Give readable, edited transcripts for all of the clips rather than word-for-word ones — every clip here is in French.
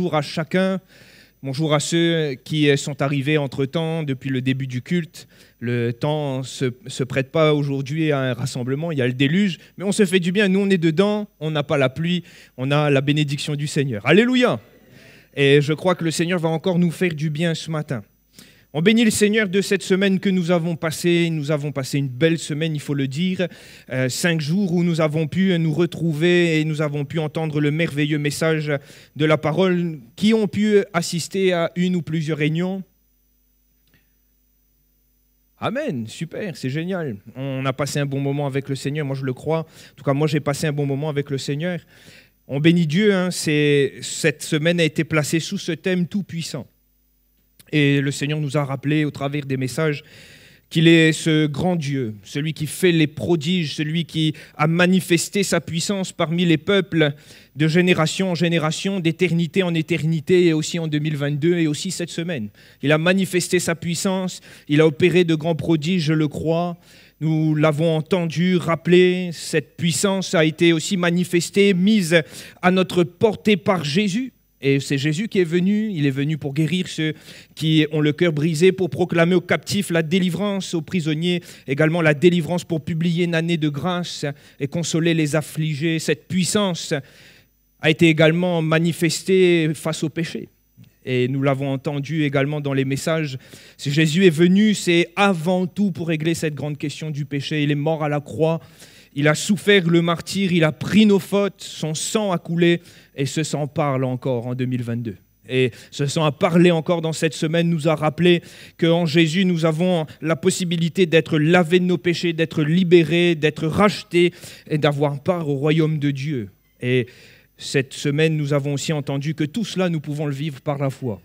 bonjour à chacun. Bonjour à ceux qui sont arrivés entre-temps depuis le début du culte. Le temps ne se prête pas aujourd'hui à un rassemblement, il y a le déluge, mais on se fait du bien. Nous, on est dedans, on n'a pas la pluie, on a la bénédiction du Seigneur. Alléluia! Et je crois que le Seigneur va encore nous faire du bien ce matin. On bénit le Seigneur de cette semaine que nous avons passée. Nous avons passé une belle semaine, il faut le dire. 5 jours où nous avons pu nous retrouver et nous avons pu entendre le merveilleux message de la parole, qui ont pu assister à une ou plusieurs réunions. Amen, super, c'est génial. On a passé un bon moment avec le Seigneur, moi je le crois. En tout cas, moi j'ai passé un bon moment avec le Seigneur. On bénit Dieu, cette semaine a été placée sous ce thème tout-puissant. Et le Seigneur nous a rappelé au travers des messages qu'il est ce grand Dieu, celui qui fait les prodiges, celui qui a manifesté sa puissance parmi les peuples de génération en génération, d'éternité en éternité, et aussi en 2022 et aussi cette semaine. Il a manifesté sa puissance, il a opéré de grands prodiges, je le crois. Nous l'avons entendu rappeler, cette puissance a été aussi manifestée, mise à notre portée par Jésus. Et c'est Jésus qui est venu, il est venu pour guérir ceux qui ont le cœur brisé, pour proclamer aux captifs la délivrance, aux prisonniers également la délivrance, pour publier une année de grâce et consoler les affligés. Cette puissance a été également manifestée face au péché. Et nous l'avons entendu également dans les messages. Si Jésus est venu, c'est avant tout pour régler cette grande question du péché. Il est mort à la croix. Il a souffert le martyre, il a pris nos fautes, son sang a coulé et ce sang parle encore en 2022. Et ce sang a parlé encore dans cette semaine, nous a rappelé qu'en Jésus, nous avons la possibilité d'être lavés de nos péchés, d'être libérés, d'être rachetés et d'avoir part au royaume de Dieu. Et cette semaine, nous avons aussi entendu que tout cela, nous pouvons le vivre par la foi.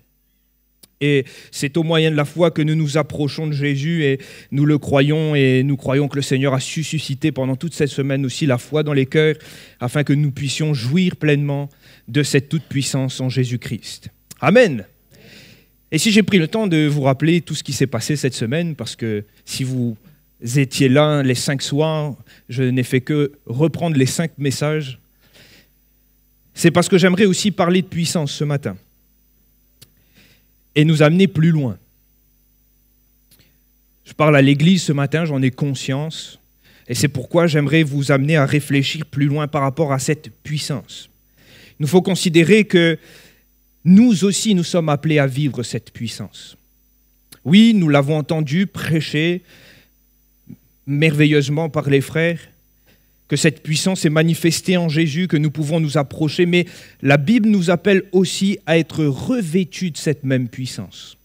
Et c'est au moyen de la foi que nous nous approchons de Jésus et nous le croyons, et nous croyons que le Seigneur a su susciter pendant toute cette semaine aussi la foi dans les cœurs afin que nous puissions jouir pleinement de cette toute-puissance en Jésus-Christ. Amen. Et si j'ai pris le temps de vous rappeler tout ce qui s'est passé cette semaine, parce que si vous étiez là les 5 soirs, je n'ai fait que reprendre les 5 messages, c'est parce que j'aimerais aussi parler de puissance ce matin et nous amener plus loin. Je parle à l'Église ce matin, j'en ai conscience, et c'est pourquoi j'aimerais vous amener à réfléchir plus loin par rapport à cette puissance. Il nous faut considérer que nous aussi, nous sommes appelés à vivre cette puissance. Oui, nous l'avons entendu prêcher merveilleusement par les frères, que cette puissance est manifestée en Jésus, que nous pouvons nous approcher, mais la Bible nous appelle aussi à être revêtus de cette même puissance.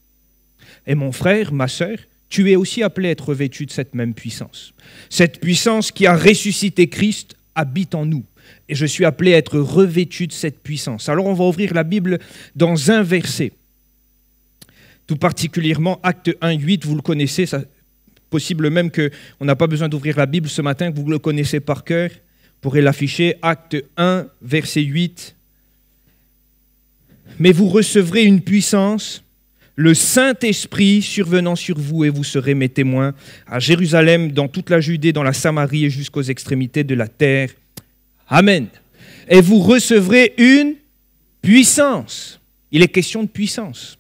Et mon frère, ma sœur, tu es aussi appelé à être revêtu de cette même puissance. Cette puissance qui a ressuscité Christ habite en nous. Et je suis appelé à être revêtu de cette puissance. Alors on va ouvrir la Bible dans un verset. Tout particulièrement, Actes 1:8, vous le connaissez, ça. Possible même qu'on n'a pas besoin d'ouvrir la Bible ce matin, que vous le connaissez par cœur. Vous pourrez l'afficher, Acte 1, verset 8. « Mais vous recevrez une puissance, le Saint-Esprit survenant sur vous, et vous serez mes témoins à Jérusalem, dans toute la Judée, dans la Samarie et jusqu'aux extrémités de la terre. Amen. Et vous recevrez une puissance. » Il est question de puissance.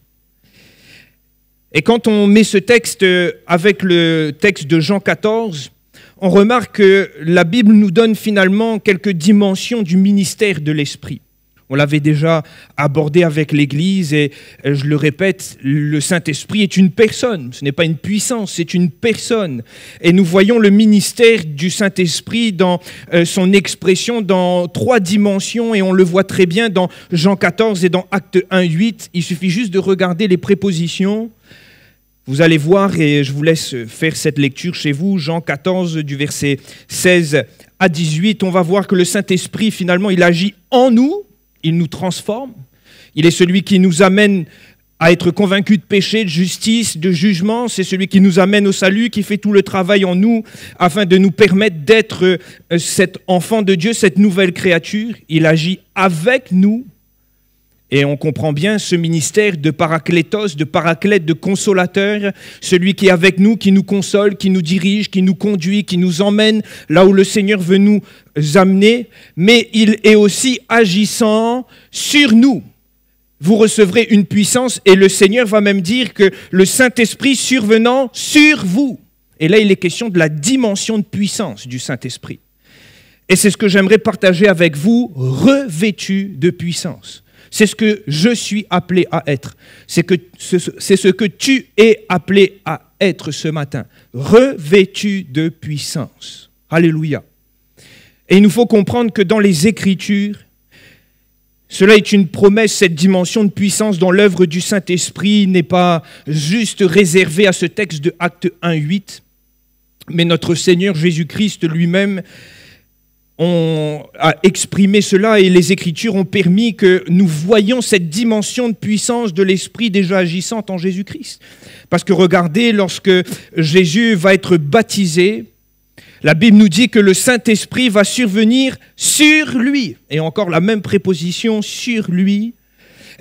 Et quand on met ce texte avec le texte de Jean 14, on remarque que la Bible nous donne finalement quelques dimensions du ministère de l'Esprit. On l'avait déjà abordé avec l'Église et je le répète, le Saint-Esprit est une personne. Ce n'est pas une puissance, c'est une personne. Et nous voyons le ministère du Saint-Esprit dans son expression dans 3 dimensions et on le voit très bien dans Jean 14 et dans Acte 1:8. Il suffit juste de regarder les prépositions. Vous allez voir, et je vous laisse faire cette lecture chez vous, Jean 14, du verset 16 à 18, on va voir que le Saint-Esprit, finalement, il agit en nous, il nous transforme, il est celui qui nous amène à être convaincus de péché, de justice, de jugement, c'est celui qui nous amène au salut, qui fait tout le travail en nous, afin de nous permettre d'être cet enfant de Dieu, cette nouvelle créature, il agit avec nous. Et on comprend bien ce ministère de paraklétos, de paraclète, de consolateur, celui qui est avec nous, qui nous console, qui nous dirige, qui nous conduit, qui nous emmène là où le Seigneur veut nous amener, mais il est aussi agissant sur nous. vous recevrez une puissance, et le Seigneur va même dire que le Saint-Esprit survenant sur vous. Et là, il est question de la dimension de puissance du Saint-Esprit. Et c'est ce que j'aimerais partager avec vous, revêtu de puissance. C'est ce que je suis appelé à être. C'est ce que tu es appelé à être ce matin. Revêtu de puissance. Alléluia. Et il nous faut comprendre que dans les Écritures, cela est une promesse, cette dimension de puissance dans l'œuvre du Saint-Esprit n'est pas juste réservée à ce texte de Actes 1:8, mais notre Seigneur Jésus-Christ lui-même a exprimé cela et les Écritures ont permis que nous voyions cette dimension de puissance de l'Esprit déjà agissante en Jésus-Christ. Parce que regardez, lorsque Jésus va être baptisé, la Bible nous dit que le Saint-Esprit va survenir sur lui. Et encore la même préposition, sur lui.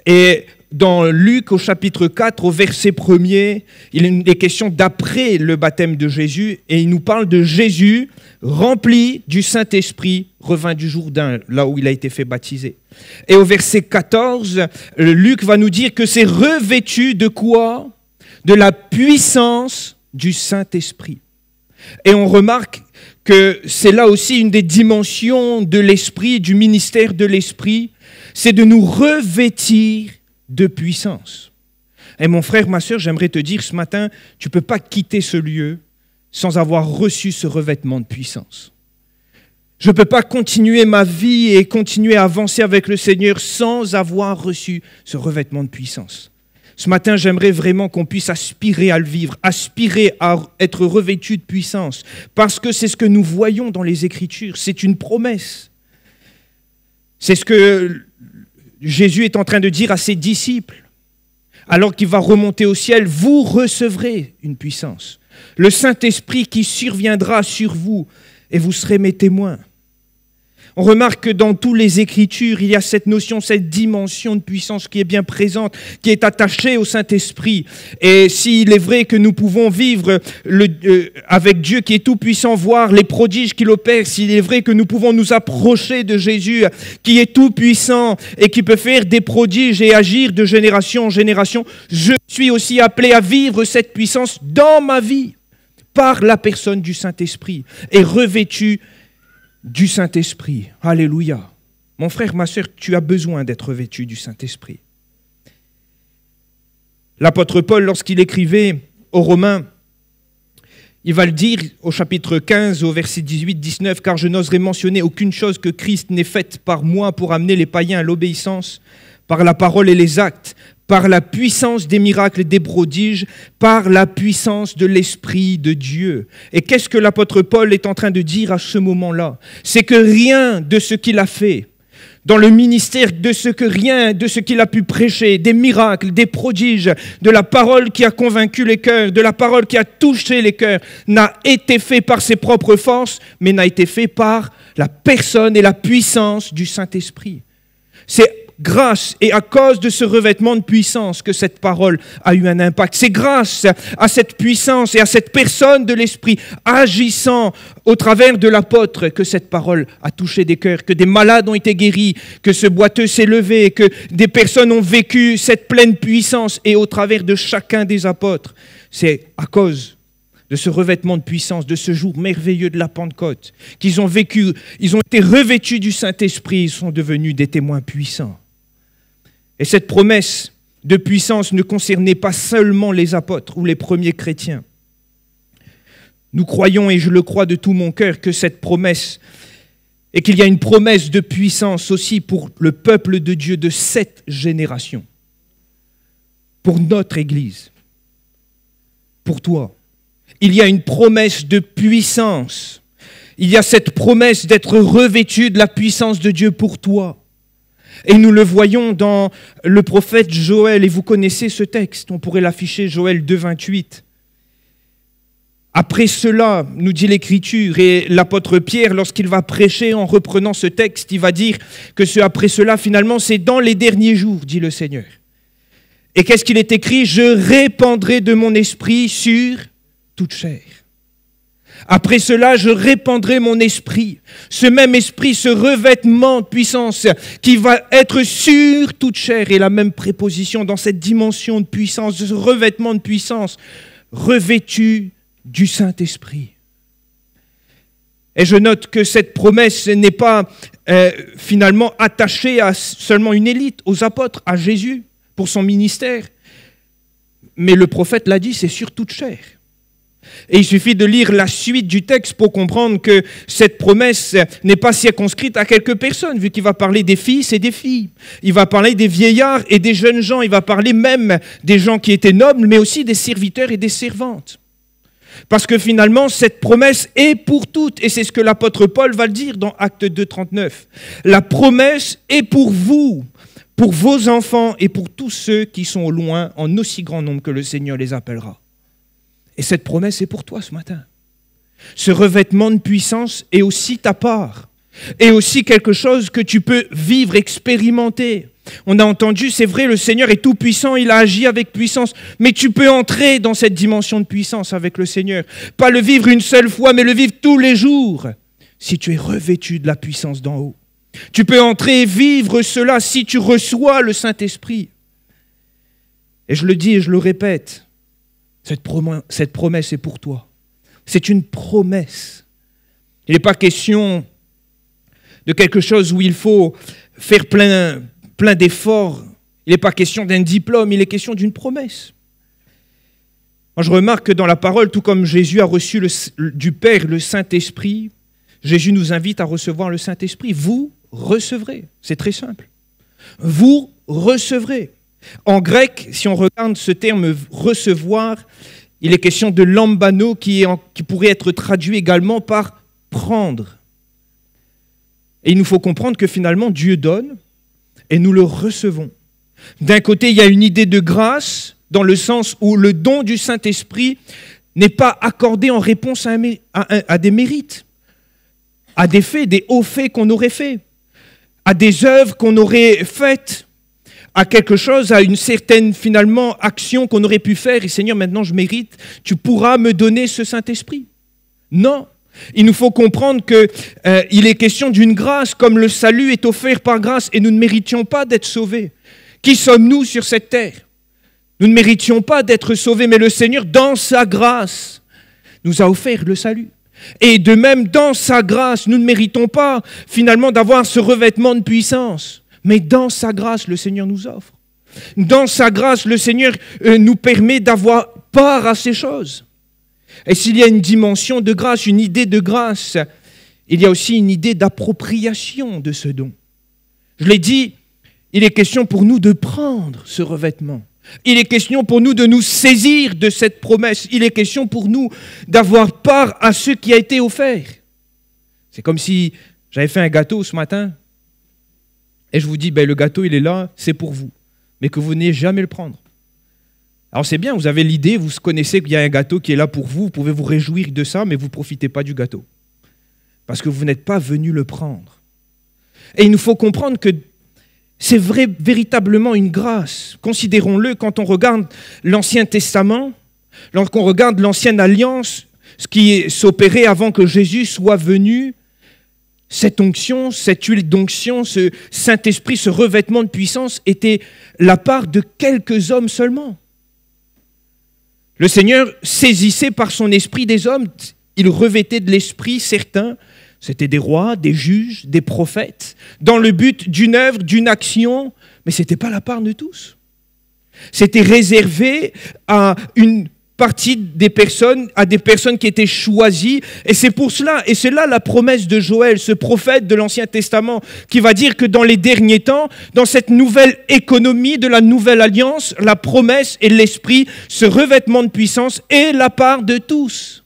Et dans Luc, au chapitre 4, au verset 1er, il est question d'après le baptême de Jésus. Et il nous parle de Jésus rempli du Saint-Esprit, revint du Jourdain, là où il a été fait baptiser. Et au verset 14, Luc va nous dire que c'est revêtu de quoi? De la puissance du Saint-Esprit. Et on remarque que c'est là aussi une des dimensions de l'Esprit, du ministère de l'Esprit, c'est de nous revêtir de puissance. Et mon frère, ma sœur, j'aimerais te dire ce matin, tu ne peux pas quitter ce lieu sans avoir reçu ce revêtement de puissance. Je ne peux pas continuer ma vie et continuer à avancer avec le Seigneur sans avoir reçu ce revêtement de puissance. Ce matin, j'aimerais vraiment qu'on puisse aspirer à le vivre, aspirer à être revêtu de puissance, parce que c'est ce que nous voyons dans les Écritures, c'est une promesse. C'est ce que Jésus est en train de dire à ses disciples, alors qu'il va remonter au ciel, vous recevrez une puissance. Le Saint-Esprit qui surviendra sur vous, et vous serez mes témoins. On remarque que dans toutes les Écritures, il y a cette notion, cette dimension de puissance qui est bien présente, qui est attachée au Saint-Esprit. Et s'il est vrai que nous pouvons vivre avec Dieu qui est tout-puissant, voir les prodiges qu'il opère, s'il est vrai que nous pouvons nous approcher de Jésus qui est tout-puissant et qui peut faire des prodiges et agir de génération en génération, je suis aussi appelé à vivre cette puissance dans ma vie par la personne du Saint-Esprit et revêtu du Saint-Esprit. Alléluia. Mon frère, ma sœur, tu as besoin d'être vêtu du Saint-Esprit. L'apôtre Paul, lorsqu'il écrivait aux Romains, il va le dire au chapitre 15, au verset 18-19, « Car je n'oserais mentionner aucune chose que Christ n'ait faite par moi pour amener les païens à l'obéissance, par la parole et les actes, par la puissance des miracles et des prodiges, par la puissance de l'Esprit de Dieu. » Et qu'est-ce que l'apôtre Paul est en train de dire à ce moment-là? C'est que rien de ce qu'il a fait, dans le ministère, rien de ce qu'il a pu prêcher, des miracles, des prodiges, de la parole qui a convaincu les cœurs, de la parole qui a touché les cœurs, n'a été fait par ses propres forces, mais n'a été fait par la personne et la puissance du Saint-Esprit. C'est grâce et à cause de ce revêtement de puissance que cette parole a eu un impact. C'est grâce à cette puissance et à cette personne de l'Esprit agissant au travers de l'apôtre que cette parole a touché des cœurs, que des malades ont été guéris, que ce boiteux s'est levé, que des personnes ont vécu cette pleine puissance et au travers de chacun des apôtres. C'est à cause de ce revêtement de puissance, de ce jour merveilleux de la Pentecôte, qu'ils ont vécu, ils ont été revêtus du Saint-Esprit, ils sont devenus des témoins puissants. Et cette promesse de puissance ne concernait pas seulement les apôtres ou les premiers chrétiens. Nous croyons, et je le crois de tout mon cœur, que cette promesse, et qu'il y a une promesse de puissance aussi pour le peuple de Dieu de cette génération, pour notre Église, pour toi. Il y a une promesse de puissance. Il y a cette promesse d'être revêtu de la puissance de Dieu pour toi. Et nous le voyons dans le prophète Joël, et vous connaissez ce texte, on pourrait l'afficher, Joël 2,28. Après cela, nous dit l'Écriture, et l'apôtre Pierre, lorsqu'il va prêcher en reprenant ce texte, il va dire que ce après cela, finalement, c'est dans les derniers jours, dit le Seigneur. Et qu'est-ce qu'il est écrit? Je répandrai de mon esprit sur toute chair. Après cela, je répandrai mon esprit. Ce même esprit, ce revêtement de puissance qui va être sur toute chair, et la même préposition dans cette dimension de puissance, de ce revêtement de puissance, revêtu du Saint-Esprit. Et je note que cette promesse n'est pas finalement attachée à seulement une élite, aux apôtres, à Jésus, pour son ministère. Mais le prophète l'a dit, c'est sur toute chair. Et il suffit de lire la suite du texte pour comprendre que cette promesse n'est pas circonscrite à quelques personnes, vu qu'il va parler des fils et des filles. Il va parler des vieillards et des jeunes gens. Il va parler même des gens qui étaient nobles, mais aussi des serviteurs et des servantes. Parce que finalement, cette promesse est pour toutes. Et c'est ce que l'apôtre Paul va le dire dans Actes 2, 39. La promesse est pour vous, pour vos enfants et pour tous ceux qui sont au loin, en aussi grand nombre que le Seigneur les appellera. Et cette promesse est pour toi ce matin. Ce revêtement de puissance est aussi ta part. Et aussi quelque chose que tu peux vivre, expérimenter. On a entendu, c'est vrai, le Seigneur est tout puissant, il a agi avec puissance. Mais tu peux entrer dans cette dimension de puissance avec le Seigneur. Pas le vivre une seule fois, mais le vivre tous les jours. Si tu es revêtu de la puissance d'en haut. Tu peux entrer et vivre cela si tu reçois le Saint-Esprit. Et je le dis et je le répète. Cette promesse est pour toi. C'est une promesse. Il n'est pas question de quelque chose où il faut faire plein d'efforts. Il n'est pas question d'un diplôme, il est question d'une promesse. Moi, je remarque que dans la parole, tout comme Jésus a reçu du Père le Saint-Esprit, Jésus nous invite à recevoir le Saint-Esprit. Vous recevrez. C'est très simple. Vous recevrez. En grec, si on regarde ce terme « recevoir », il est question de lambano qui pourrait être traduit également par « prendre ». Et il nous faut comprendre que finalement Dieu donne et nous le recevons. D'un côté, il y a une idée de grâce dans le sens où le don du Saint-Esprit n'est pas accordé en réponse à des mérites, à des faits, des hauts faits qu'on aurait faits, à des œuvres qu'on aurait faites, à quelque chose, à une certaine, finalement, action qu'on aurait pu faire. Et Seigneur, maintenant je mérite, tu pourras me donner ce Saint-Esprit. Non. Il nous faut comprendre qu'il est question d'une grâce, comme le salut est offert par grâce, et nous ne méritions pas d'être sauvés. Qui sommes-nous sur cette terre? Nous ne méritions pas d'être sauvés, mais le Seigneur, dans sa grâce, nous a offert le salut. Et de même, dans sa grâce, nous ne méritons pas, finalement, d'avoir ce revêtement de puissance. Mais dans sa grâce, le Seigneur nous offre. Dans sa grâce, le Seigneur nous permet d'avoir part à ces choses. Et s'il y a une dimension de grâce, une idée de grâce, il y a aussi une idée d'appropriation de ce don. Je l'ai dit, il est question pour nous de prendre ce revêtement. Il est question pour nous de nous saisir de cette promesse. Il est question pour nous d'avoir part à ce qui a été offert. C'est comme si j'avais fait un gâteau ce matin et je vous dis, le gâteau il est là, c'est pour vous, mais que vous n'ayez jamais le prendre. Alors c'est bien, vous avez l'idée, vous connaissez qu'il y a un gâteau qui est là pour vous, vous pouvez vous réjouir de ça, mais vous ne profitez pas du gâteau. Parce que vous n'êtes pas venu le prendre. Et il nous faut comprendre que c'est véritablement une grâce. Considérons-le quand on regarde l'Ancien Testament, lorsqu'on regarde l'Ancienne Alliance, ce qui s'opérait avant que Jésus soit venu, cette onction, cette huile d'onction, ce Saint-Esprit, ce revêtement de puissance était la part de quelques hommes seulement. Le Seigneur saisissait par son esprit des hommes, il revêtait de l'esprit certains, c'était des rois, des juges, des prophètes, dans le but d'une œuvre, d'une action, mais ce n'était pas la part de tous. C'était réservé à une partie des personnes, à des personnes qui étaient choisies, et c'est pour cela, et c'est là la promesse de Joël, ce prophète de l'Ancien Testament, qui va dire que dans les derniers temps, dans cette nouvelle économie de la nouvelle alliance, la promesse et l'esprit, ce revêtement de puissance est la part de tous.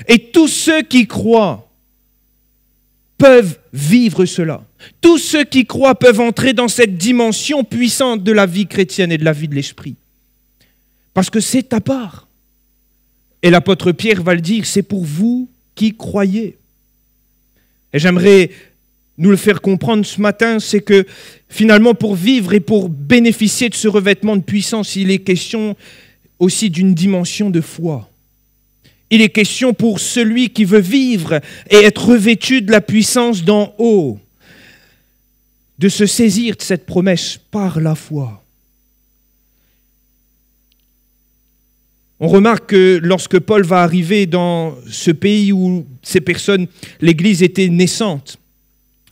Et tous ceux qui croient peuvent vivre cela. Tous ceux qui croient peuvent entrer dans cette dimension puissante de la vie chrétienne et de la vie de l'esprit. Parce que c'est ta part. Et l'apôtre Pierre va le dire, c'est pour vous qui croyez. Et j'aimerais nous le faire comprendre ce matin, c'est que finalement pour vivre et pour bénéficier de ce revêtement de puissance, il est question aussi d'une dimension de foi. Il est question pour celui qui veut vivre et être revêtu de la puissance d'en haut, de se saisir de cette promesse par la foi. On remarque que lorsque Paul va arriver dans ce pays où ces personnes, l'Église était naissante,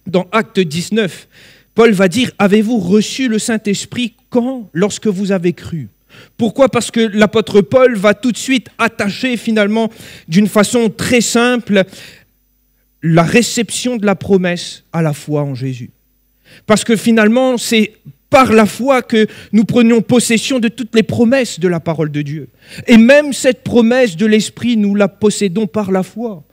dans Actes 19, Paul va dire « Avez-vous reçu le Saint-Esprit quand? Lorsque vous avez cru ?» Pourquoi? Parce que l'apôtre Paul va tout de suite attacher finalement d'une façon très simple la réception de la promesse à la foi en Jésus. Parce que finalement, c'est par la foi que nous prenions possession de toutes les promesses de la parole de Dieu. Et même cette promesse de l'Esprit, nous la possédons par la foi.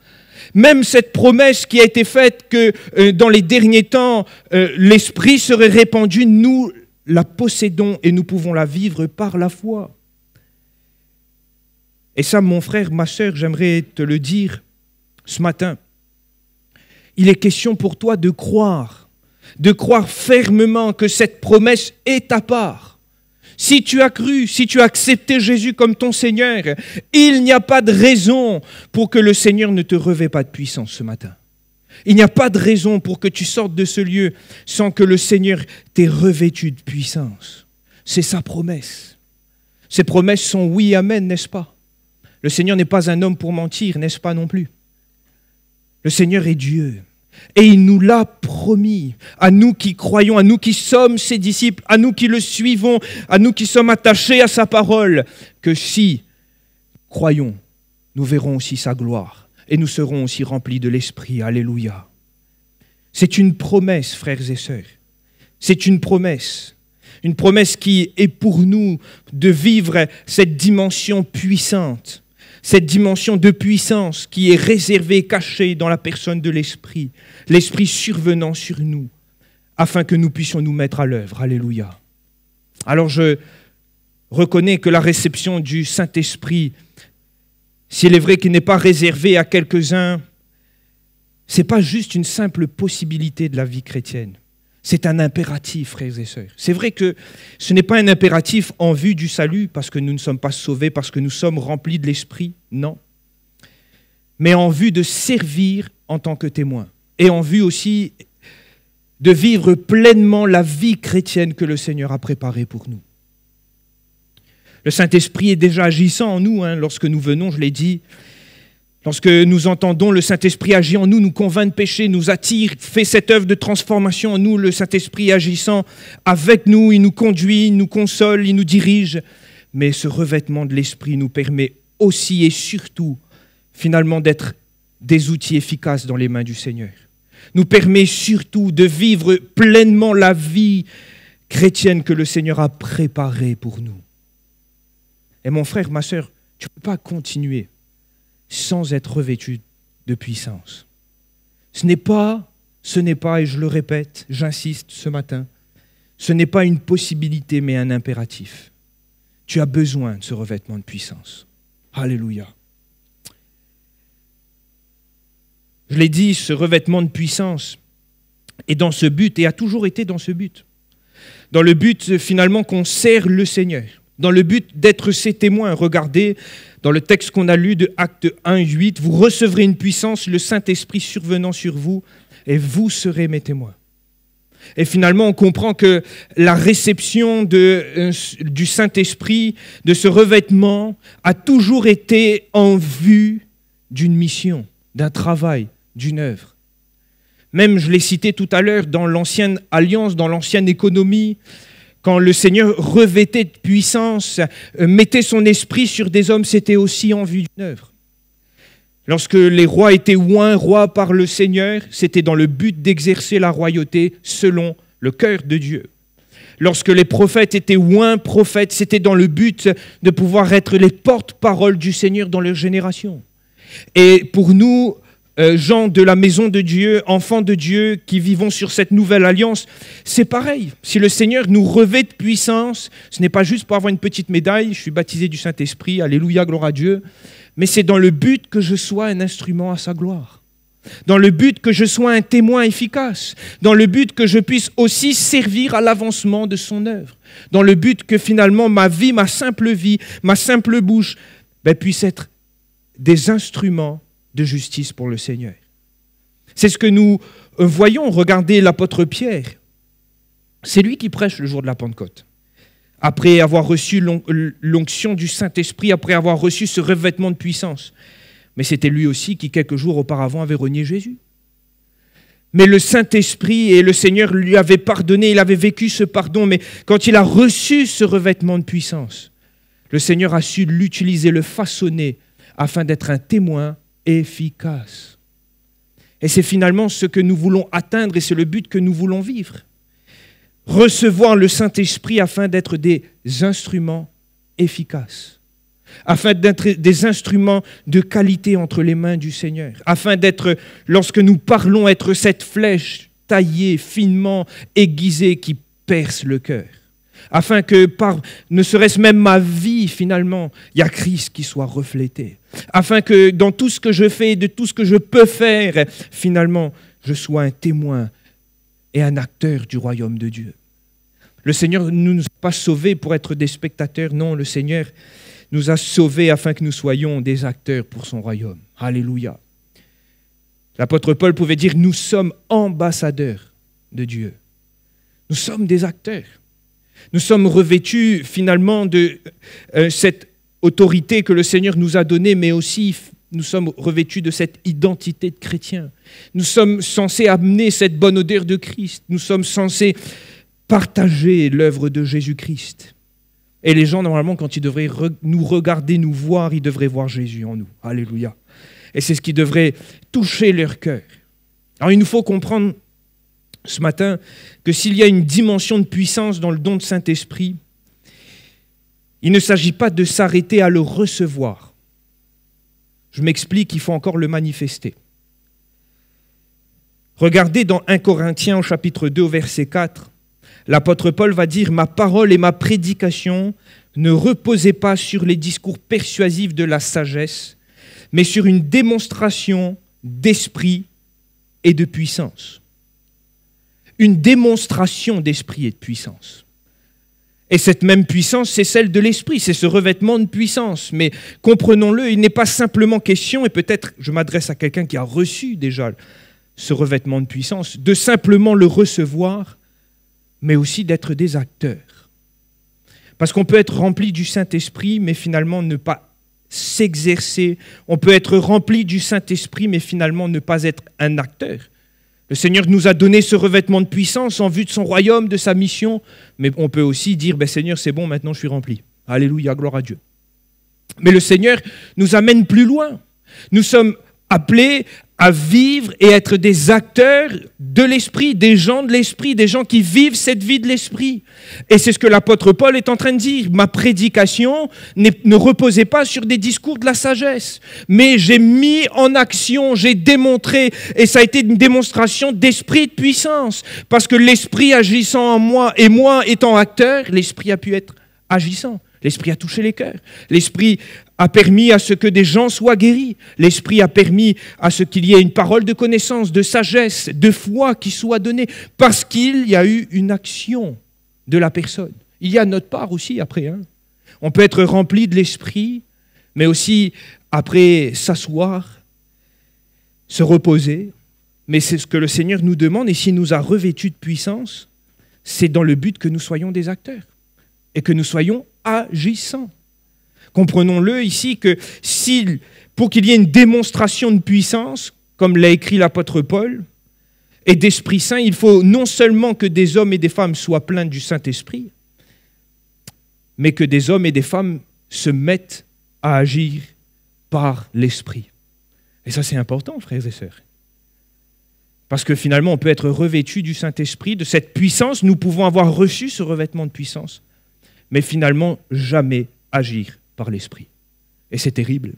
Même cette promesse qui a été faite que dans les derniers temps, l'Esprit serait répandu, nous la possédons et nous pouvons la vivre par la foi. Et ça, mon frère, ma sœur, j'aimerais te le dire ce matin. Il est question pour toi de croire fermement que cette promesse est ta part. Si tu as cru, si tu as accepté Jésus comme ton Seigneur, il n'y a pas de raison pour que le Seigneur ne te revêt pas de puissance ce matin. Il n'y a pas de raison pour que tu sortes de ce lieu sans que le Seigneur t'ait revêtu de puissance. C'est sa promesse. Ces promesses sont oui, amen, n'est-ce pas? Le Seigneur n'est pas un homme pour mentir, n'est-ce pas non plus? Le Seigneur est Dieu. Et il nous l'a promis, à nous qui croyons, à nous qui sommes ses disciples, à nous qui le suivons, à nous qui sommes attachés à sa parole, que si croyons, nous verrons aussi sa gloire et nous serons aussi remplis de l'Esprit. Alléluia. C'est une promesse, frères et sœurs. C'est une promesse qui est pour nous de vivre cette dimension puissante. Cette dimension de puissance qui est réservée, cachée dans la personne de l'Esprit, l'Esprit survenant sur nous, afin que nous puissions nous mettre à l'œuvre. Alléluia. Alors je reconnais que la réception du Saint-Esprit, s'il est vrai qu'il n'est pas réservé à quelques-uns, ce n'est pas juste une simple possibilité de la vie chrétienne. C'est un impératif, frères et sœurs. C'est vrai que ce n'est pas un impératif en vue du salut, parce que nous ne sommes pas sauvés, parce que nous sommes remplis de l'Esprit, non. Mais en vue de servir en tant que témoin, et en vue aussi de vivre pleinement la vie chrétienne que le Seigneur a préparée pour nous. Le Saint-Esprit est déjà agissant en nous, lorsque nous venons, je l'ai dit. Lorsque nous entendons le Saint-Esprit agir en nous, nous convainc de péché, nous attire, fait cette œuvre de transformation en nous, le Saint-Esprit agissant avec nous, il nous conduit, il nous console, il nous dirige. Mais ce revêtement de l'Esprit nous permet aussi et surtout, finalement, d'être des outils efficaces dans les mains du Seigneur. Nous permet surtout de vivre pleinement la vie chrétienne que le Seigneur a préparée pour nous. Et mon frère, ma sœur, tu ne peux pas continuer sans être revêtu de puissance. Ce n'est pas, et je le répète, j'insiste ce matin, ce n'est pas une possibilité, mais un impératif. Tu as besoin de ce revêtement de puissance. Alléluia. Je l'ai dit, ce revêtement de puissance est dans ce but et a toujours été dans ce but. Dans le but, finalement, qu'on sert le Seigneur. Dans le but d'être ses témoins. Regardez, dans le texte qu'on a lu de Actes 1:8, vous recevrez une puissance, le Saint-Esprit survenant sur vous, et vous serez mes témoins. Et finalement, on comprend que la réception du Saint-Esprit, de ce revêtement, a toujours été en vue d'une mission, d'un travail, d'une œuvre. Même, je l'ai cité tout à l'heure, dans l'ancienne alliance, dans l'ancienne économie, quand le Seigneur revêtait de puissance, mettait son esprit sur des hommes, c'était aussi en vue d'une œuvre. Lorsque les rois étaient oints rois par le Seigneur, c'était dans le but d'exercer la royauté selon le cœur de Dieu. Lorsque les prophètes étaient oints prophètes, c'était dans le but de pouvoir être les porte-paroles du Seigneur dans leur génération. Et pour nous, gens de la maison de Dieu, enfants de Dieu qui vivons sur cette nouvelle alliance, c'est pareil. Si le Seigneur nous revêt de puissance, ce n'est pas juste pour avoir une petite médaille, je suis baptisé du Saint-Esprit, alléluia, gloire à Dieu, mais c'est dans le but que je sois un instrument à sa gloire. Dans le but que je sois un témoin efficace, dans le but que je puisse aussi servir à l'avancement de son œuvre, dans le but que finalement ma vie, ma simple bouche, puisse être des instruments de justice pour le Seigneur. C'est ce que nous voyons. Regardez l'apôtre Pierre. C'est lui qui prêche le jour de la Pentecôte. Après avoir reçu l'onction du Saint-Esprit, après avoir reçu ce revêtement de puissance. Mais c'était lui aussi qui, quelques jours auparavant, avait renié Jésus. Mais le Saint-Esprit et le Seigneur lui avaient pardonné, il avait vécu ce pardon, mais quand il a reçu ce revêtement de puissance, le Seigneur a su l'utiliser, le façonner, afin d'être un témoin efficace. Et c'est finalement ce que nous voulons atteindre et c'est le but que nous voulons vivre. Recevoir le Saint-Esprit afin d'être des instruments efficaces, afin d'être des instruments de qualité entre les mains du Seigneur, afin d'être, lorsque nous parlons, être cette flèche taillée, finement aiguisée qui perce le cœur, afin que par, ne serait-ce même ma vie finalement, il y a Christ qui soit reflété, afin que dans tout ce que je fais, de tout ce que je peux faire, finalement, je sois un témoin et un acteur du royaume de Dieu. Le Seigneur ne nous a pas sauvés pour être des spectateurs, non, le Seigneur nous a sauvés afin que nous soyons des acteurs pour son royaume. Alléluia. L'apôtre Paul pouvait dire, nous sommes ambassadeurs de Dieu. Nous sommes des acteurs. Nous sommes revêtus finalement de cette autorité que le Seigneur nous a donnée, mais aussi nous sommes revêtus de cette identité de chrétien. Nous sommes censés amener cette bonne odeur de Christ. Nous sommes censés partager l'œuvre de Jésus-Christ. Et les gens, normalement, quand ils devraient nous regarder, nous voir, ils devraient voir Jésus en nous. Alléluia. Et c'est ce qui devrait toucher leur cœur. Alors, il nous faut comprendre ce matin que s'il y a une dimension de puissance dans le don de Saint-Esprit, il ne s'agit pas de s'arrêter à le recevoir. Je m'explique, il faut encore le manifester. Regardez dans 1 Corinthiens au chapitre 2, au verset 4, l'apôtre Paul va dire « Ma parole et ma prédication ne reposaient pas sur les discours persuasifs de la sagesse, mais sur une démonstration d'esprit et de puissance. » Une démonstration d'esprit et de puissance. Et cette même puissance, c'est celle de l'esprit, c'est ce revêtement de puissance. Mais comprenons-le, il n'est pas simplement question, et peut-être je m'adresse à quelqu'un qui a reçu déjà ce revêtement de puissance, de simplement le recevoir, mais aussi d'être des acteurs. Parce qu'on peut être rempli du Saint-Esprit, mais finalement ne pas s'exercer. On peut être rempli du Saint-Esprit, mais finalement ne pas être un acteur. Le Seigneur nous a donné ce revêtement de puissance en vue de son royaume, de sa mission, mais on peut aussi dire, Seigneur, c'est bon, maintenant je suis rempli. Alléluia, gloire à Dieu. Mais le Seigneur nous amène plus loin. Nous sommes appelés à vivre et être des acteurs de l'Esprit, des gens de l'Esprit, des gens qui vivent cette vie de l'Esprit. Et c'est ce que l'apôtre Paul est en train de dire. Ma prédication ne reposait pas sur des discours de la sagesse, mais j'ai mis en action, j'ai démontré, et ça a été une démonstration d'esprit de puissance, parce que l'Esprit agissant en moi, et moi étant acteur, l'Esprit a pu être agissant. L'Esprit a touché les cœurs. L'Esprit a permis à ce que des gens soient guéris. L'Esprit a permis à ce qu'il y ait une parole de connaissance, de sagesse, de foi qui soit donnée, parce qu'il y a eu une action de la personne. Il y a notre part aussi après. On peut être rempli de l'Esprit, mais aussi après s'asseoir, se reposer. Mais c'est ce que le Seigneur nous demande, et s'il nous a revêtus de puissance, c'est dans le but que nous soyons des acteurs et que nous soyons agissants. Comprenons-le ici que pour qu'il y ait une démonstration de puissance, comme l'a écrit l'apôtre Paul, et d'Esprit Saint, il faut non seulement que des hommes et des femmes soient pleins du Saint-Esprit, mais que des hommes et des femmes se mettent à agir par l'Esprit. Et ça, c'est important, frères et sœurs. Parce que finalement, on peut être revêtu du Saint-Esprit, de cette puissance. Nous pouvons avoir reçu ce revêtement de puissance, mais finalement, jamais agir par l'Esprit. Et c'est terrible,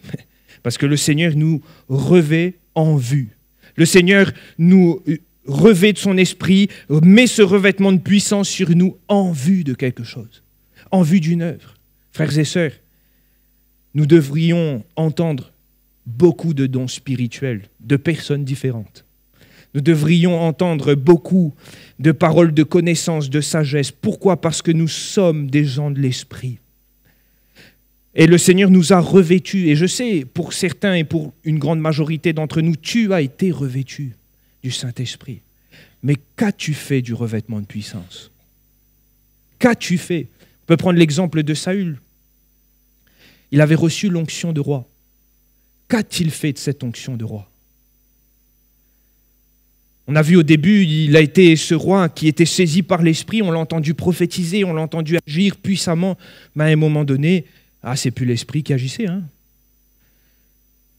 parce que le Seigneur nous revêt en vue. Le Seigneur nous revêt de son Esprit, met ce revêtement de puissance sur nous en vue de quelque chose, en vue d'une œuvre. Frères et sœurs, nous devrions entendre beaucoup de dons spirituels de personnes différentes. Nous devrions entendre beaucoup de paroles de connaissance, de sagesse. Pourquoi ? Parce que nous sommes des gens de l'Esprit. Et le Seigneur nous a revêtus. Et je sais, pour certains et pour une grande majorité d'entre nous, tu as été revêtu du Saint-Esprit. Mais qu'as-tu fait du revêtement de puissance? Qu'as-tu fait? On peut prendre l'exemple de Saül. Il avait reçu l'onction de roi. Qu'a-t-il fait de cette onction de roi? On a vu au début, il a été ce roi qui était saisi par l'Esprit, on l'a entendu prophétiser, on l'a entendu agir puissamment, mais à un moment donné, c'est plus l'Esprit qui agissait.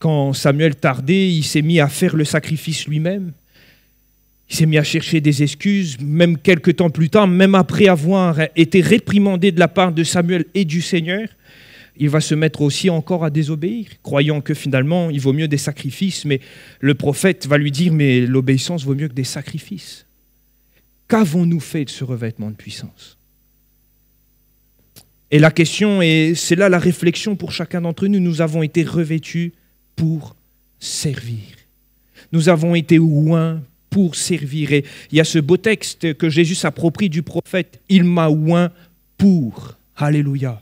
Quand Samuel tardait, il s'est mis à faire le sacrifice lui-même, il s'est mis à chercher des excuses, même quelques temps plus tard, même après avoir été réprimandé de la part de Samuel et du Seigneur, il va se mettre aussi encore à désobéir, croyant que finalement, il vaut mieux des sacrifices. Mais le prophète va lui dire, mais l'obéissance vaut mieux que des sacrifices. Qu'avons-nous fait de ce revêtement de puissance? Et la question, et c'est là la réflexion pour chacun d'entre nous, nous avons été revêtus pour servir. Nous avons été oints pour servir. Et il y a ce beau texte que Jésus s'approprie du prophète, « Il m'a oint pour ». Alléluia.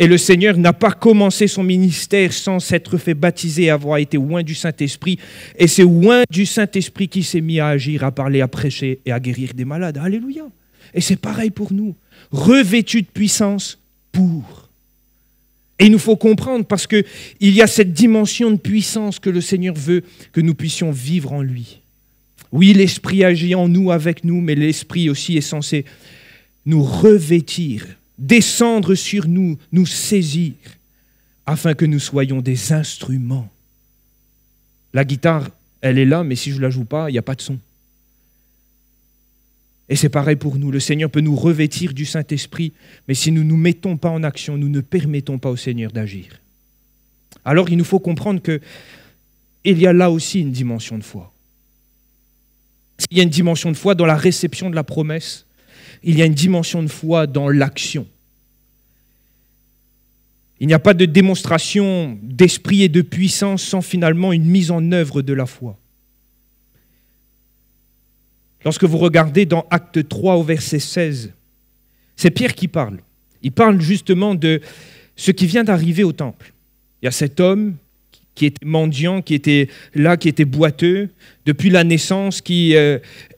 Et le Seigneur n'a pas commencé son ministère sans s'être fait baptiser et avoir été oint du Saint-Esprit. Et c'est oint du Saint-Esprit qui s'est mis à agir, à parler, à prêcher et à guérir des malades. Alléluia. Et c'est pareil pour nous. Revêtus de puissance pour. Et il nous faut comprendre parce qu'il y a cette dimension de puissance que le Seigneur veut que nous puissions vivre en lui. Oui, l'Esprit agit en nous, avec nous, mais l'Esprit aussi est censé nous revêtir, descendre sur nous, nous saisir, afin que nous soyons des instruments. La guitare, elle est là, mais si je ne la joue pas, il n'y a pas de son. Et c'est pareil pour nous. Le Seigneur peut nous revêtir du Saint-Esprit, mais si nous ne nous mettons pas en action, nous ne permettons pas au Seigneur d'agir. Alors il nous faut comprendre qu'il y a là aussi une dimension de foi. Il y a une dimension de foi dans la réception de la promesse. Il y a une dimension de foi dans l'action. Il n'y a pas de démonstration d'esprit et de puissance sans finalement une mise en œuvre de la foi. Lorsque vous regardez dans Acte 3 au verset 16, c'est Pierre qui parle. Il parle justement de ce qui vient d'arriver au temple. Il y a cet homme qui était mendiant, qui était là, qui était boiteux, depuis la naissance, qui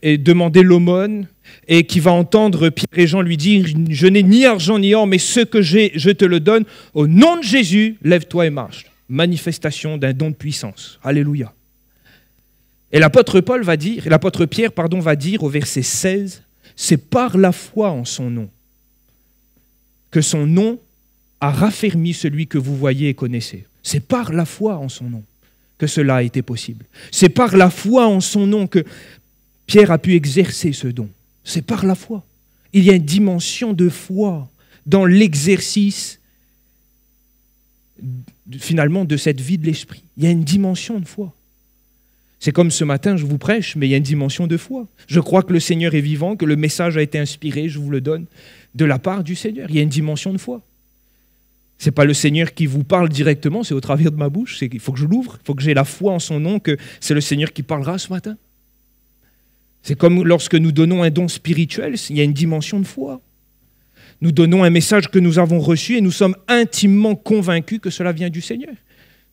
demandait l'aumône, et qui va entendre Pierre et Jean lui dire « Je n'ai ni argent ni or, mais ce que j'ai, je te le donne. Au nom de Jésus, lève-toi et marche. » Manifestation d'un don de puissance. Alléluia. Et l'apôtre Pierre va dire au verset 16, « C'est par la foi en son nom que son nom a raffermi celui que vous voyez et connaissez. » C'est par la foi en son nom que cela a été possible. C'est par la foi en son nom que Pierre a pu exercer ce don. C'est par la foi. Il y a une dimension de foi dans l'exercice finalement de cette vie de l'esprit. Il y a une dimension de foi. C'est comme ce matin, je vous prêche, mais il y a une dimension de foi. Je crois que le Seigneur est vivant, que le message a été inspiré, je vous le donne, de la part du Seigneur. Il y a une dimension de foi. Ce n'est pas le Seigneur qui vous parle directement, c'est au travers de ma bouche. Il faut que je l'ouvre, il faut que j'ai la foi en son nom, que c'est le Seigneur qui parlera ce matin. C'est comme lorsque nous donnons un don spirituel, il y a une dimension de foi. Nous donnons un message que nous avons reçu et nous sommes intimement convaincus que cela vient du Seigneur.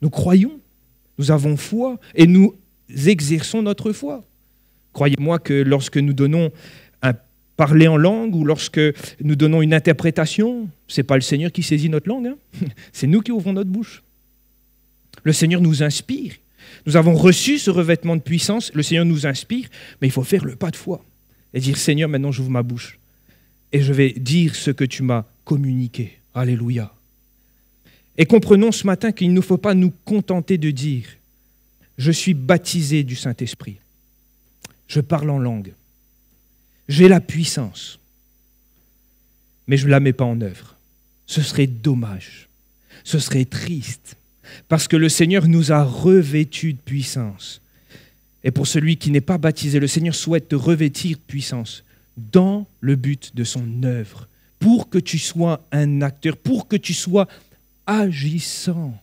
Nous croyons, nous avons foi et nous exerçons notre foi. Croyez-moi que lorsque nous donnons un parler en langue ou lorsque nous donnons une interprétation, ce n'est pas le Seigneur qui saisit notre langue, c'est nous qui ouvrons notre bouche. Le Seigneur nous inspire. Nous avons reçu ce revêtement de puissance, le Seigneur nous inspire, mais il faut faire le pas de foi et dire « Seigneur, maintenant j'ouvre ma bouche et je vais dire ce que tu m'as communiqué. » Alléluia. Et comprenons ce matin qu'il ne faut pas nous contenter de dire « Je suis baptisé du Saint-Esprit. Je parle en langue. J'ai la puissance. Mais je ne la mets pas en œuvre. » Ce serait dommage. Ce serait triste. Parce que le Seigneur nous a revêtus de puissance. Et pour celui qui n'est pas baptisé, le Seigneur souhaite te revêtir de puissance dans le but de son œuvre, pour que tu sois un acteur, pour que tu sois agissant.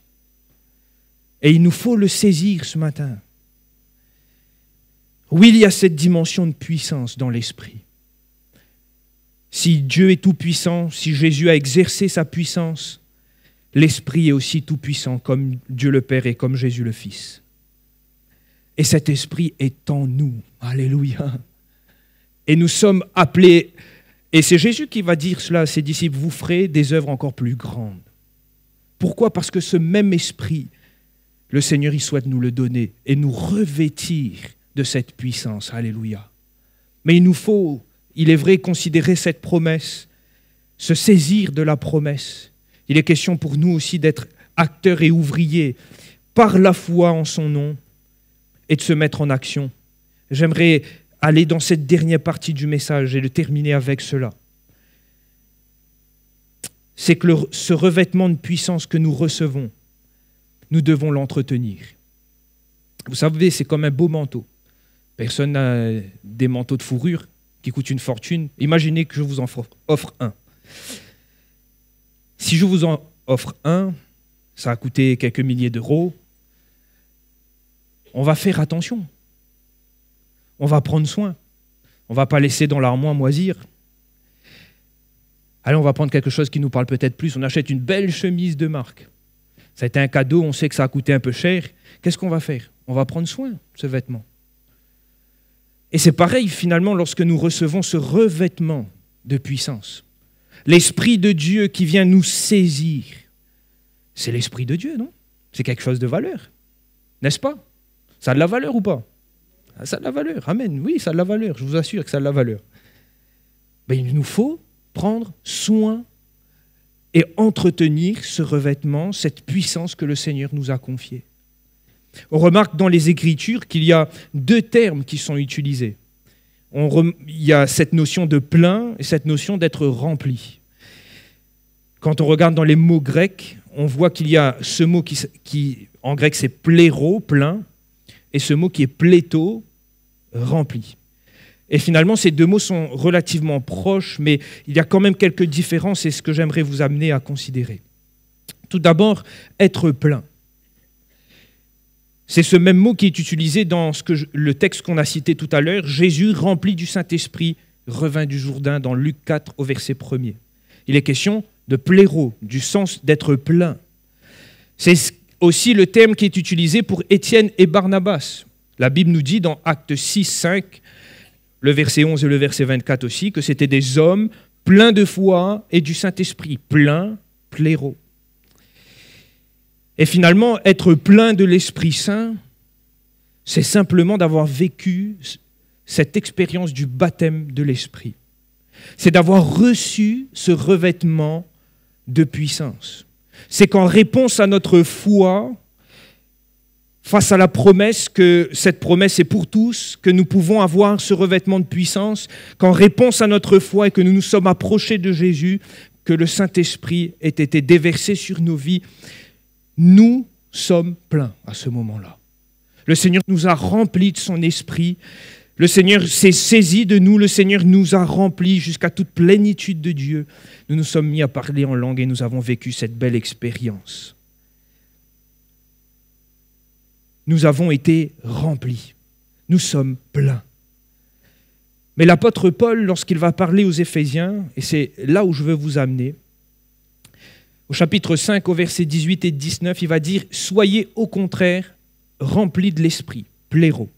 Et il nous faut le saisir ce matin. Oui, il y a cette dimension de puissance dans l'esprit. Si Dieu est tout-puissant, si Jésus a exercé sa puissance, l'Esprit est aussi tout-puissant comme Dieu le Père et comme Jésus le Fils. Et cet Esprit est en nous. Alléluia. Et nous sommes appelés, et c'est Jésus qui va dire cela à ses disciples, vous ferez des œuvres encore plus grandes. Pourquoi ? Parce que ce même Esprit, le Seigneur, il souhaite nous le donner et nous revêtir de cette puissance. Alléluia. Mais il nous faut, il est vrai, considérer cette promesse, se saisir de la promesse. Il est question pour nous aussi d'être acteurs et ouvriers par la foi en son nom et de se mettre en action. J'aimerais aller dans cette dernière partie du message et le terminer avec cela. C'est que ce revêtement de puissance que nous recevons, nous devons l'entretenir. Vous savez, c'est comme un beau manteau. Personne n'a des manteaux de fourrure qui coûtent une fortune. Imaginez que je vous en offre un. Si je vous en offre un, ça a coûté quelques milliers d'euros. On va faire attention. On va prendre soin. On ne va pas laisser dans l'armoire moisir. Allez, on va prendre quelque chose qui nous parle peut-être plus. On achète une belle chemise de marque. Ça a été un cadeau, on sait que ça a coûté un peu cher. Qu'est-ce qu'on va faire ? On va prendre soin de ce vêtement. Et c'est pareil, finalement, lorsque nous recevons ce revêtement de puissance. L'Esprit de Dieu qui vient nous saisir. C'est l'Esprit de Dieu, non ? C'est quelque chose de valeur. N'est-ce pas ? Ça a de la valeur ou pas ? Ça a de la valeur. Amen. Oui, ça a de la valeur. Je vous assure que ça a de la valeur. Mais il nous faut prendre soin et entretenir ce revêtement, cette puissance que le Seigneur nous a confiée. On remarque dans les Écritures qu'il y a deux termes qui sont utilisés. Il y a cette notion de plein et cette notion d'être rempli. Quand on regarde dans les mots grecs, on voit qu'il y a ce mot qui en grec, c'est pléro, plein, et ce mot qui est pléto, rempli. Et finalement, ces deux mots sont relativement proches, mais il y a quand même quelques différences et c'est ce que j'aimerais vous amener à considérer. Tout d'abord, être plein. C'est ce même mot qui est utilisé dans le texte qu'on a cité tout à l'heure. Jésus, rempli du Saint-Esprit, revint du Jourdain dans Luc 4 au verset 1er. Il est question de pléro, du sens d'être plein. C'est aussi le terme qui est utilisé pour Étienne et Barnabas. La Bible nous dit dans Actes 6, 5, le verset 11 et le verset 24 aussi, que c'était des hommes pleins de foi et du Saint-Esprit, plein, pléro. Et finalement, être plein de l'Esprit Saint, c'est simplement d'avoir vécu cette expérience du baptême de l'Esprit. C'est d'avoir reçu ce revêtement de puissance. C'est qu'en réponse à notre foi, face à la promesse, que cette promesse est pour tous, que nous pouvons avoir ce revêtement de puissance, qu'en réponse à notre foi et que nous nous sommes approchés de Jésus, que le Saint-Esprit ait été déversé sur nos vies, nous sommes pleins à ce moment-là. Le Seigneur nous a remplis de son esprit. Le Seigneur s'est saisi de nous. Le Seigneur nous a remplis jusqu'à toute plénitude de Dieu. Nous nous sommes mis à parler en langue et nous avons vécu cette belle expérience. Nous avons été remplis. Nous sommes pleins. Mais l'apôtre Paul, lorsqu'il va parler aux Éphésiens, et c'est là où je veux vous amener, au chapitre 5, au verset 18 et 19, il va dire « Soyez au contraire remplis de l'esprit, pléro.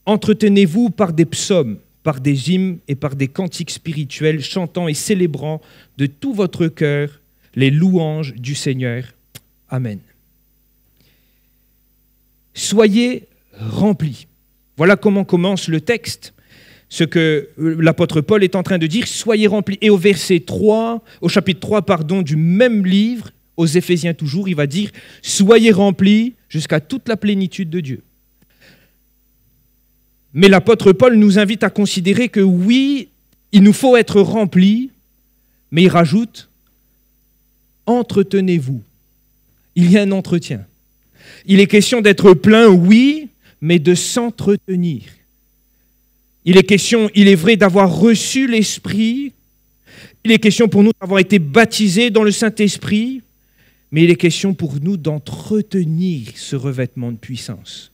Entretenez-vous par des psaumes, par des hymnes et par des cantiques spirituels, chantant et célébrant de tout votre cœur les louanges du Seigneur. Amen. » Soyez remplis. Voilà comment commence le texte. Ce que l'apôtre Paul est en train de dire, soyez remplis. Et au verset 3, au chapitre 3, du même livre, aux Éphésiens toujours, il va dire, soyez remplis jusqu'à toute la plénitude de Dieu. Mais l'apôtre Paul nous invite à considérer que oui, il nous faut être remplis, mais il rajoute, entretenez-vous. Il y a un entretien. Il est question d'être plein, oui, mais de s'entretenir. Il est question, il est vrai, d'avoir reçu l'Esprit. Il est question pour nous d'avoir été baptisés dans le Saint-Esprit. Mais il est question pour nous d'entretenir ce revêtement de puissance.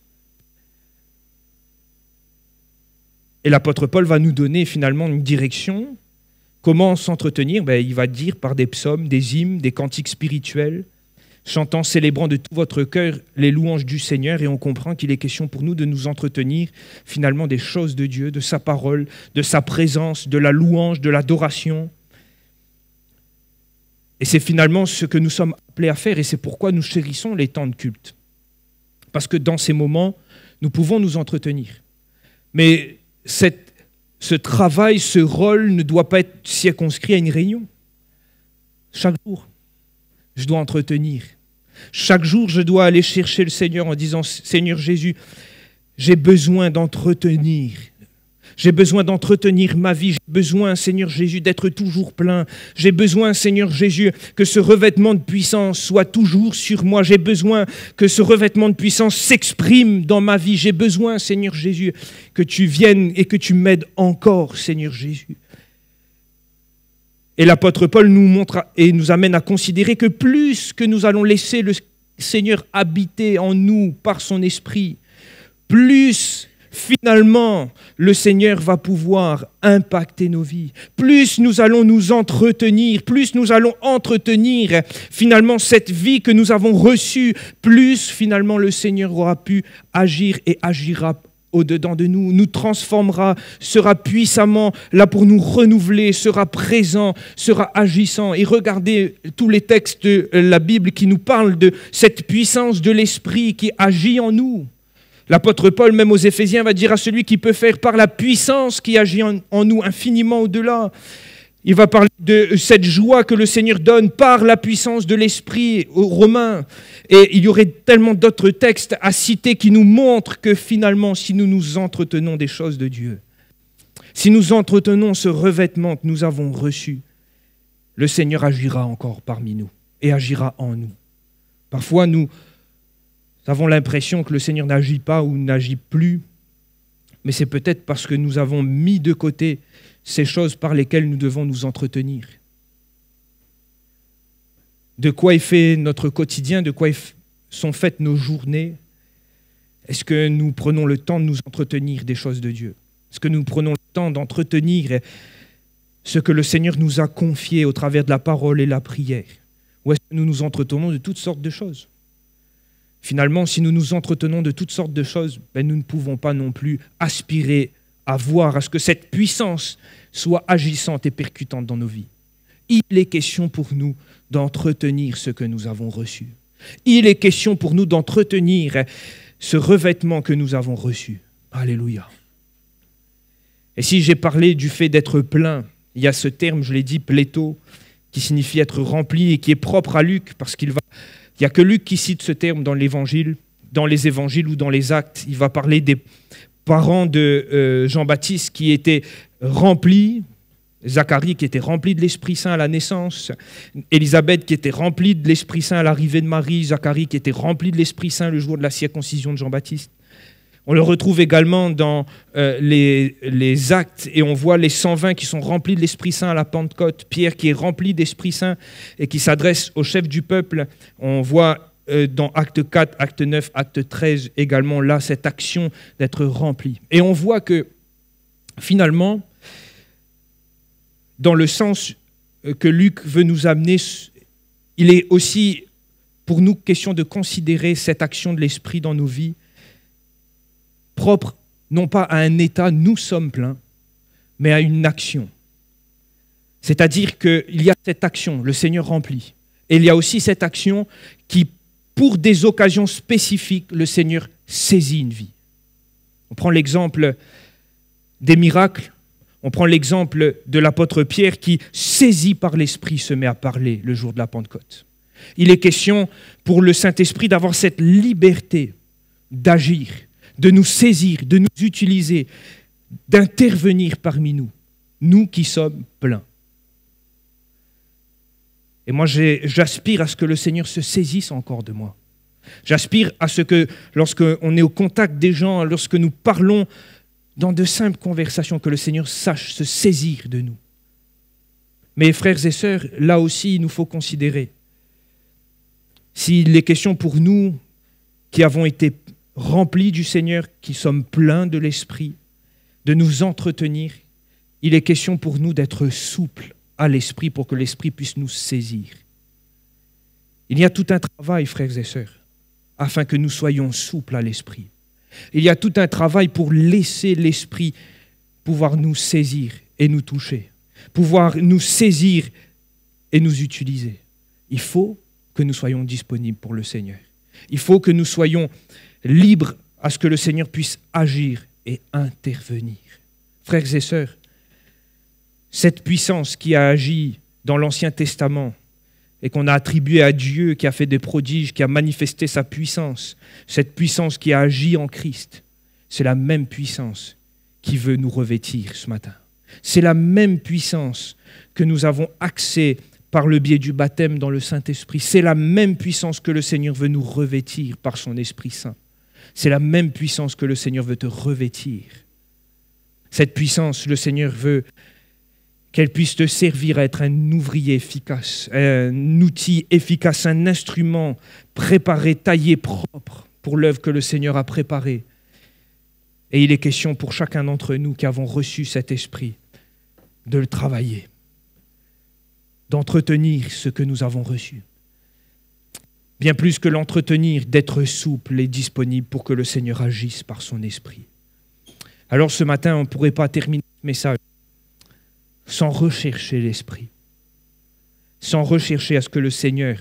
Et l'apôtre Paul va nous donner finalement une direction Comment s'entretenir? Il va dire par des psaumes, des hymnes, des cantiques spirituels, chantant, célébrant de tout votre cœur les louanges du Seigneur, et on comprend qu'il est question pour nous de nous entretenir finalement des choses de Dieu, de sa parole, de sa présence, de la louange, de l'adoration. Et c'est finalement ce que nous sommes appelés à faire, et c'est pourquoi nous chérissons les temps de culte. Parce que dans ces moments, nous pouvons nous entretenir. Mais ce travail, ce rôle ne doit pas être circonscrit à une réunion. Chaque jour, je dois entretenir. Chaque jour, je dois aller chercher le Seigneur en disant, Seigneur Jésus, j'ai besoin d'entretenir. J'ai besoin d'entretenir ma vie. J'ai besoin, Seigneur Jésus, d'être toujours plein. J'ai besoin, Seigneur Jésus, que ce revêtement de puissance soit toujours sur moi. J'ai besoin que ce revêtement de puissance s'exprime dans ma vie. J'ai besoin, Seigneur Jésus, que tu viennes et que tu m'aides encore, Seigneur Jésus. Et l'apôtre Paul nous montre et nous amène à considérer que plus que nous allons laisser le Seigneur habiter en nous par son esprit, plus finalement le Seigneur va pouvoir impacter nos vies. Plus nous allons nous entretenir, plus nous allons entretenir finalement cette vie que nous avons reçue, plus finalement le Seigneur aura pu agir et agira au-dedans de nous, nous transformera, sera puissamment là pour nous renouveler, sera présent, sera agissant. Et regardez tous les textes de la Bible qui nous parlent de cette puissance de l'Esprit qui agit en nous. L'apôtre Paul, même aux Éphésiens, va dire à celui qui peut faire par la puissance qui agit en nous infiniment au-delà. Il va parler de cette joie que le Seigneur donne par la puissance de l'Esprit aux Romains. Et il y aurait tellement d'autres textes à citer qui nous montrent que finalement, si nous nous entretenons des choses de Dieu, si nous entretenons ce revêtement que nous avons reçu, le Seigneur agira encore parmi nous et agira en nous. Parfois, nous avons l'impression que le Seigneur n'agit pas ou n'agit plus, mais c'est peut-être parce que nous avons mis de côté ces choses par lesquelles nous devons nous entretenir. De quoi est fait notre quotidien, de quoi sont faites nos journées? Est-ce que nous prenons le temps de nous entretenir des choses de Dieu? Est-ce que nous prenons le temps d'entretenir ce que le Seigneur nous a confié au travers de la parole et la prière? Ou est-ce que nous nous entretenons de toutes sortes de choses? Finalement, si nous nous entretenons de toutes sortes de choses, nous ne pouvons pas non plus aspirer à voir, à ce que cette puissance soit agissante et percutante dans nos vies. Il est question pour nous d'entretenir ce que nous avons reçu. Il est question pour nous d'entretenir ce revêtement que nous avons reçu. Alléluia. Et si j'ai parlé du fait d'être plein, il y a ce terme, je l'ai dit, pléto, qui signifie être rempli et qui est propre à Luc, parce qu'il n'y a que Luc qui cite ce terme dans l'évangile, dans les évangiles ou dans les actes. Il va parler des parents de Jean-Baptiste qui étaient remplis, Zacharie qui était rempli de l'Esprit Saint à la naissance, Élisabeth qui était remplie de l'Esprit Saint à l'arrivée de Marie, Zacharie qui était rempli de l'Esprit Saint le jour de la circoncision de Jean-Baptiste. On le retrouve également dans les actes et on voit les 120 qui sont remplis de l'Esprit Saint à la Pentecôte, Pierre qui est rempli d'Esprit Saint et qui s'adresse au chef du peuple. On voit dans acte 4, acte 9, acte 13 également là cette action d'être rempli. Et on voit que finalement, dans le sens que Luc veut nous amener, il est aussi pour nous question de considérer cette action de l'Esprit dans nos vies propre, non pas à un état, nous sommes pleins, mais à une action. C'est-à-dire qu'il y a cette action, le Seigneur remplit. Et il y a aussi cette action qui, pour des occasions spécifiques, le Seigneur saisit une vie. On prend l'exemple des miracles, on prend l'exemple de l'apôtre Pierre qui, saisi par l'Esprit, se met à parler le jour de la Pentecôte. Il est question pour le Saint-Esprit d'avoir cette liberté d'agir, de nous saisir, de nous utiliser, d'intervenir parmi nous, nous qui sommes pleins. Et moi, j'aspire à ce que le Seigneur se saisisse encore de moi. J'aspire à ce que, lorsqu'on est au contact des gens, lorsque nous parlons dans de simples conversations, que le Seigneur sache se saisir de nous. Mes frères et sœurs, là aussi, il nous faut considérer, s'il est question pour nous qui avons été remplis du Seigneur, qui sommes pleins de l'Esprit, de nous entretenir il est question pour nous d'être souples à l'Esprit pour que l'Esprit puisse nous saisir. Il y a tout un travail, frères et sœurs, afin que nous soyons souples à l'Esprit. Il y a tout un travail pour laisser l'Esprit pouvoir nous saisir et nous toucher, pouvoir nous saisir et nous utiliser. Il faut que nous soyons disponibles pour le Seigneur. Il faut que nous soyons libres à ce que le Seigneur puisse agir et intervenir. Frères et sœurs, cette puissance qui a agi dans l'Ancien Testament et qu'on a attribuée à Dieu, qui a fait des prodiges, qui a manifesté sa puissance, cette puissance qui a agi en Christ, c'est la même puissance qui veut nous revêtir ce matin. C'est la même puissance que nous avons accès par le biais du baptême dans le Saint-Esprit. C'est la même puissance que le Seigneur veut nous revêtir par son Esprit Saint. C'est la même puissance que le Seigneur veut te revêtir. Cette puissance, le Seigneur veut qu'elle puisse te servir à être un ouvrier efficace, un outil efficace, un instrument préparé, taillé, propre pour l'œuvre que le Seigneur a préparée. Et il est question pour chacun d'entre nous qui avons reçu cet esprit de le travailler, d'entretenir ce que nous avons reçu. Bien plus que l'entretenir, d'être souple et disponible pour que le Seigneur agisse par son esprit. Alors ce matin, on ne pourrait pas terminer ce message sans rechercher l'Esprit, sans rechercher à ce que le Seigneur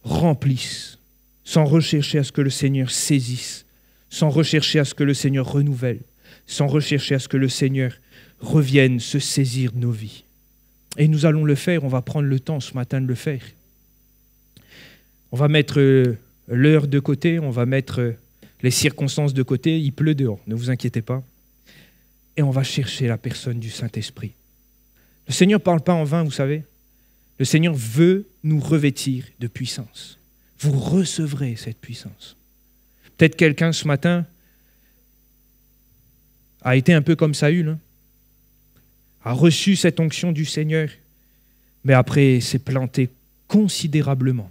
remplisse, sans rechercher à ce que le Seigneur saisisse, sans rechercher à ce que le Seigneur renouvelle, sans rechercher à ce que le Seigneur revienne se saisir de nos vies. Et nous allons le faire, on va prendre le temps ce matin de le faire. On va mettre l'heure de côté, on va mettre les circonstances de côté, il pleut dehors, ne vous inquiétez pas. Et on va chercher la personne du Saint-Esprit. Le Seigneur ne parle pas en vain, vous savez. Le Seigneur veut nous revêtir de puissance. Vous recevrez cette puissance. Peut-être quelqu'un ce matin a été un peu comme Saül, a reçu cette onction du Seigneur, mais après s'est planté considérablement.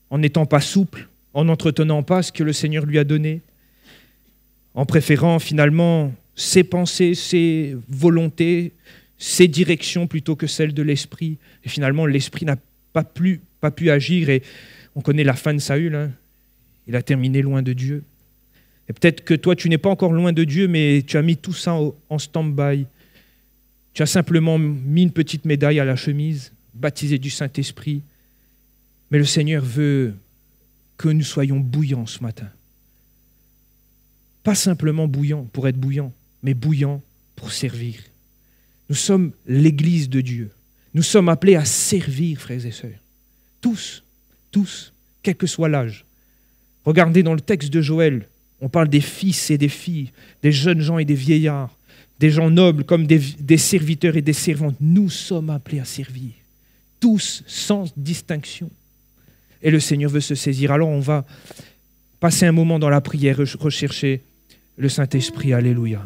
En n'étant pas souple, en n'entretenant pas ce que le Seigneur lui a donné, en préférant finalement ses pensées, ses volontés, ses directions plutôt que celles de l'Esprit. Et finalement, l'Esprit n'a pas pu agir et on connaît la fin de Saül. Il a terminé loin de Dieu. Et peut-être que toi, tu n'es pas encore loin de Dieu, mais tu as mis tout ça en stand-by. Tu as simplement mis une petite médaille à la chemise, baptisé du Saint-Esprit. Mais le Seigneur veut que nous soyons bouillants ce matin. Pas simplement bouillants pour être bouillants, mais bouillants pour servir. Nous sommes l'Église de Dieu. Nous sommes appelés à servir, frères et sœurs. Tous, quel que soit l'âge. Regardez dans le texte de Joël, on parle des fils et des filles, des jeunes gens et des vieillards, des gens nobles comme des serviteurs et des servantes. Nous sommes appelés à servir. Tous, sans distinction. Et le Seigneur veut se saisir. Alors on va passer un moment dans la prière, rechercher le Saint-Esprit. Alléluia.